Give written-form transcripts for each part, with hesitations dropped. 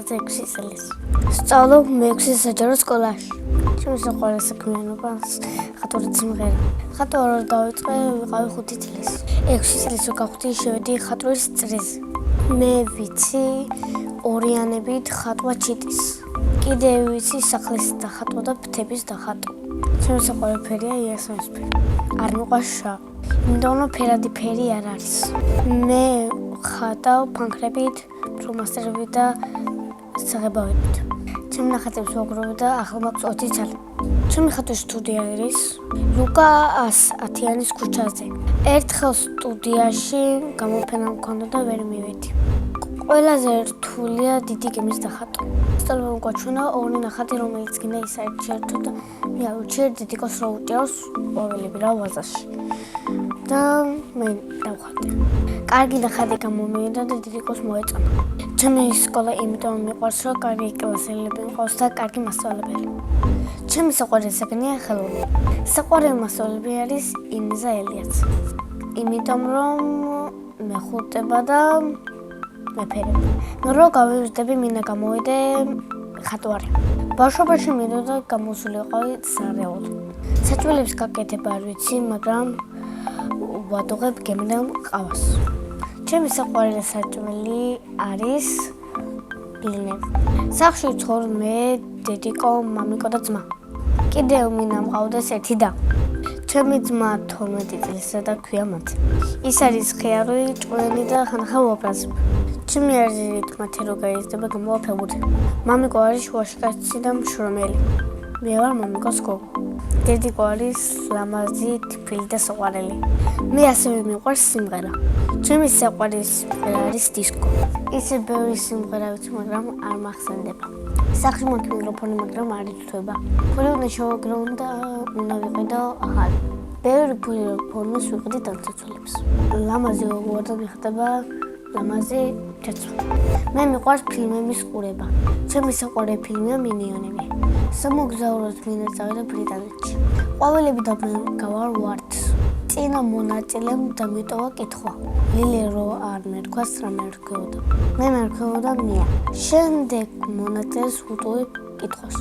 6 წლის. სწავლობ მე-6 საჯარო სკოლაში. ჩემი საყვარელი საქმიანობა ხატვარის სიმღერა. ხატვარი დავიწყე ვიყავი 5 წლის. 6 წლის გავხდი შევედი ხატვრის წრეზე. მე ვიცი ორიანებით ხატვა ჩიტის. კიდევ ვიცი სახლის დახატვა და ფრთების დახატვა. ჩემი საყვარელი ფერია იასამნისფერი. არ მიყვარს შავი. იმიტომ რომ ფერადი ფერი არ არის. მე ხატავ ფანქრებით, ფლომასტერებით და საღებავებით. ჩემი ნახატებს ვაგროვებ და ახლა მაქვს 20 წელი. ჩემი ხატვის სტუდია არის ლუკა 110-იანის ქუჩაზე. ერთხელ სტუდიაში გამოფენა მქონდა და ვერ მივედი. ყველაზე რთულია დიდი გემის დახატვა. სწორედ მგვაჩვენა ორი ნახატი, რომელიც გინდა ისაერთო და მე ავუჩერ დედიკოს რო უჭერს ყოველები რა ვაზაში. და მე დავხატე. კარგი ნახატი გამომივიდა და დედიკოს მოეწონა. ჩემი სკოლა იმიტომ მიყვარს, რომ კარგი კლასელები მყავს და კარგი მასწავლებელი. ჩემი საყვარელი საგანია ხელოვნება. საყვარელი მასწავლებელი არის ინეზა ელიაც. იმიტომ რომ მეხუტება და მეფერება. რო გავიზრდები, მინდა გამოვიდე ხატვარი. ბავშვობაში მინდოდა გამოსულიყავი სარეოლ. საჭმელებს გაკეთება არ ვიცი, მაგრამ ვადუღებ გემრიელ ყავას. ჩემი საყვარელი საჭმელი არის ბლინები. სახლში ვცხოვრ მე, დედიკო, მამიკო და ძმა. კიდევ მინდა მყავდეს ერთი და. ჩემი ძმა 12 წლისა და ქვია მათი. ის არის ხიარული, ჭკვიანი და ხანახან ვაბრაზებ. ჩემი აზრით მათი რო გაიზრდება გამოვაფებოდი. მამიკო არის შუაში კაცი და მშრომელი. მე ვარ მამიკოს გოგო. დედიკო არის ლამაზი, თიფილი და საყვარელი. მე ასევე მიყვარს სიმღერა. ჩემი საყვარელი სიმღერა არის დისკო. ისე ბევრი სიმღერა ვიცი, მაგრამ არ მახსენდება. სახლში მაქვს მიკროფონი, მაგრამ არ იცვება. ფული უნდა შევაგროვო და უნდა ვიყიდო ახალი. ბევრი ფული ფორმას ვიყიდე დამცველებს. ლამაზი გოგოა და მიხდება ლამაზი ჩაცვა. მე მიყვარს ფილმების ყურება. ჩემი საყვარელი ფილმია მინიონები. სამოგზაუროდ მინდა წავიდე ბრიტანეთში. ყვავილები დავგავარ ვარდს. წინა მონაწილემ დამიტოვა კითხვა. ლილე რო არ მერქვას რა მერქვეოდა. მე მერქვეოდა მია. შემდეგ მონაწილეს ვუტოვებ კითხვას.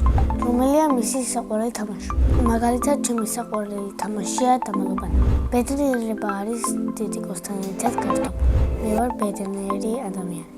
რომელია მისი საყვარელი თამაში? მაგალითად, ჩემი საყვარელი თამაშია დამალობანი. ბედნიერება არის დედიკოსთან ერთად გასტობა. მე ვარ ბედნიერი ადამიანი.